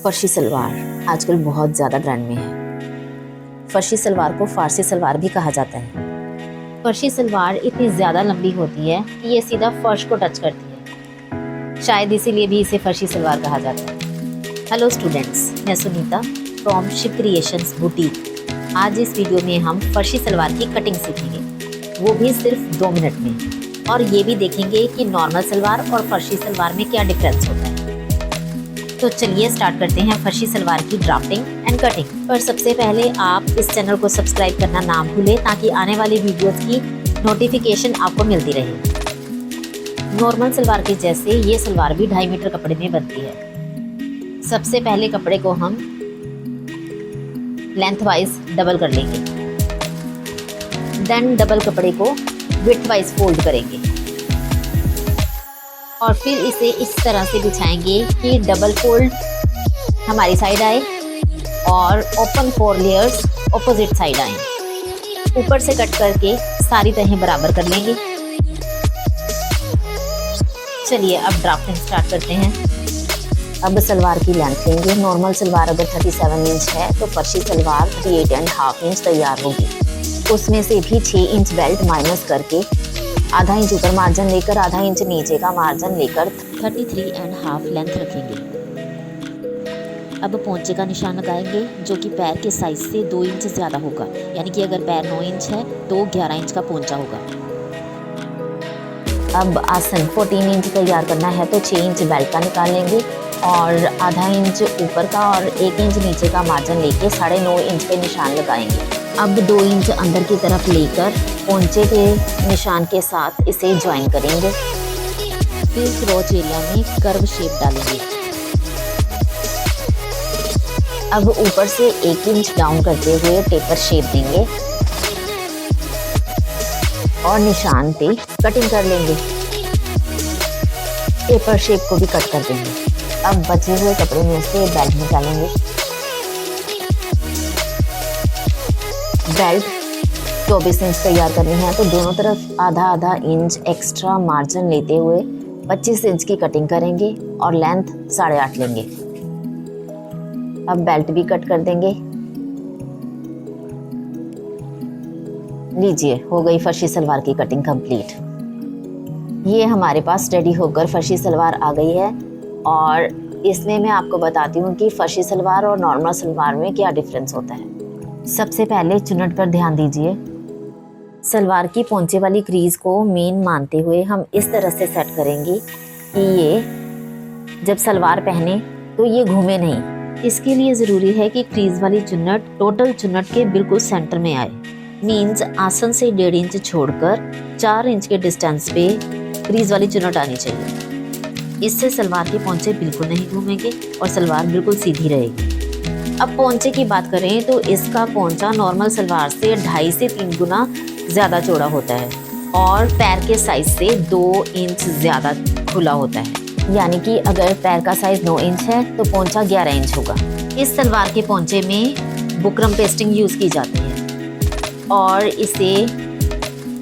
फर्शी सलवार आजकल बहुत ज़्यादा ट्रेंड में है। फर्शी सलवार को फारसी सलवार भी कहा जाता है। फर्शी सलवार इतनी ज़्यादा लंबी होती है कि ये सीधा फर्श को टच करती है, शायद इसीलिए भी इसे फर्शी सलवार कहा जाता है। हेलो स्टूडेंट्स, मैं Sunita from Shiv Creations Boutique. आज इस वीडियो में हम फर्शी सलवार की कटिंग सीखेंगे, वो भी सिर्फ 2 मिनट में, और ये भी देखेंगे कि नॉर्मल सलवार और फर्शी सलवार में क्या डिफरेंस होता है। तो चलिए स्टार्ट करते हैं फर्शी सलवार की ड्राफ्टिंग एंड कटिंग। पर सबसे पहले आप इस चैनल को सब्सक्राइब करना ना भूलें ताकि आने वाली वीडियोस की नोटिफिकेशन आपको मिलती रहे। नॉर्मल सलवार के जैसे ये सलवार भी 2.5 मीटर कपड़े में बनती है। सबसे पहले कपड़े को हम लेंथ वाइज डबल कर लेंगे, देन डबल कपड़े को विड्थ वाइज फोल्ड करेंगे और फिर इसे इस तरह से बिछाएंगे कि डबल फोल्ड हमारी साइड आए और ओपन 4 लेयर्स ऑपोजिट साइड आए। ऊपर से कट करके सारी तहें बराबर कर लेंगे। चलिए अब ड्राफ्टिंग स्टार्ट करते हैं। अब सलवार की लेंथ लेंगे। नॉर्मल सलवार अगर 37 इंच है तो फर्शी सलवार 38.5 इंच तैयार होगी। उसमें से भी 6 इंच बेल्ट माइनस करके आधा इंच ऊपर मार्जिन लेकर आधा इंच नीचे का मार्जिन लेकर 33.5 लेंथ रखेंगे। अब पोंचे का निशान लगाएंगे जो कि पैर के साइज से 2 इंच ज़्यादा होगा, यानी कि अगर पैर 9 इंच है तो 11 इंच का पोंचा होगा। अब आसन 14 इंच तैयार करना है तो 6 इंच बेल्ट का निकाल लेंगे और आधा इंच ऊपर का और 1 इंच नीचे का मार्जिन लेके 9.5 इंच पे निशान लगाएंगे। अब 2 इंच अंदर की तरफ लेकर पोंचे के निशान के साथ इसे ज्वाइन करेंगे। फिर क्रोच एरिया में कर्व शेप डालेंगे। अब ऊपर से 1 इंच डाउन करते हुए टेपर शेप देंगे और निशान पे कटिंग कर लेंगे। टेपर शेप को भी कट कर देंगे। अब बचे हुए कपड़े में से बेल्ट निकालेंगे। बेल्ट 24 इंच तैयार करनी है तो दोनों तरफ आधा इंच एक्स्ट्रा मार्जिन लेते हुए 25 इंच की कटिंग करेंगे और लेंथ 8.5 लेंगे। अब बेल्ट भी कट कर देंगे। लीजिए, हो गई फर्शी सलवार की कटिंग कंप्लीट। ये हमारे पास रेडी होकर फर्शी सलवार आ गई है और इसमें मैं आपको बताती हूँ कि फर्शी सलवार और नॉर्मल सलवार में क्या डिफरेंस होता है। सबसे पहले चुन्नट पर ध्यान दीजिए। सलवार की पोंचे वाली क्रीज को मेन मानते हुए हम इस तरह से सेट करेंगे कि ये जब सलवार पहने तो ये घूमे नहीं। इसके लिए ज़रूरी है कि क्रीज वाली चुन्नट टोटल चुन्नट के बिल्कुल सेंटर में आए। मीन्स आसन से 1.5 इंच छोड़कर 4 इंच के डिस्टेंस पे क्रीज वाली चुन्नट आनी चाहिए। इससे सलवार के पोंचे बिल्कुल नहीं घूमेंगे और सलवार बिल्कुल सीधी रहेगी। अब पोंचे की बात करें तो इसका पोंचा नॉर्मल सलवार से 2.5 से 3 गुना ज़्यादा चौड़ा होता है और पैर के साइज से 2 इंच ज़्यादा खुला होता है। यानी कि अगर पैर का साइज 9 इंच है तो पोंचा 11 इंच होगा। इस सलवार के पोंचे में बुकरम पेस्टिंग यूज़ की जाती है और इसे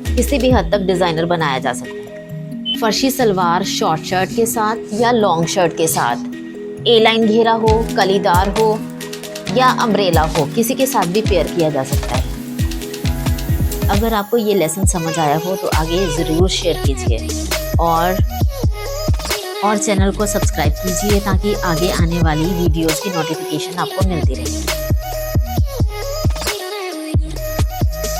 किसी भी हद तक डिज़ाइनर बनाया जा सकता है। फर्शी सलवार शॉर्ट शर्ट के साथ या लॉन्ग शर्ट के साथ, ए लाइन घेरा हो, कलीदार हो या अम्ब्रेला हो, किसी के साथ भी पेयर किया जा सकता है। अगर आपको ये लेसन समझ आया हो तो आगे ज़रूर शेयर कीजिए और चैनल को सब्सक्राइब कीजिए ताकि आगे आने वाली वीडियोस की नोटिफिकेशन आपको मिलती रहे।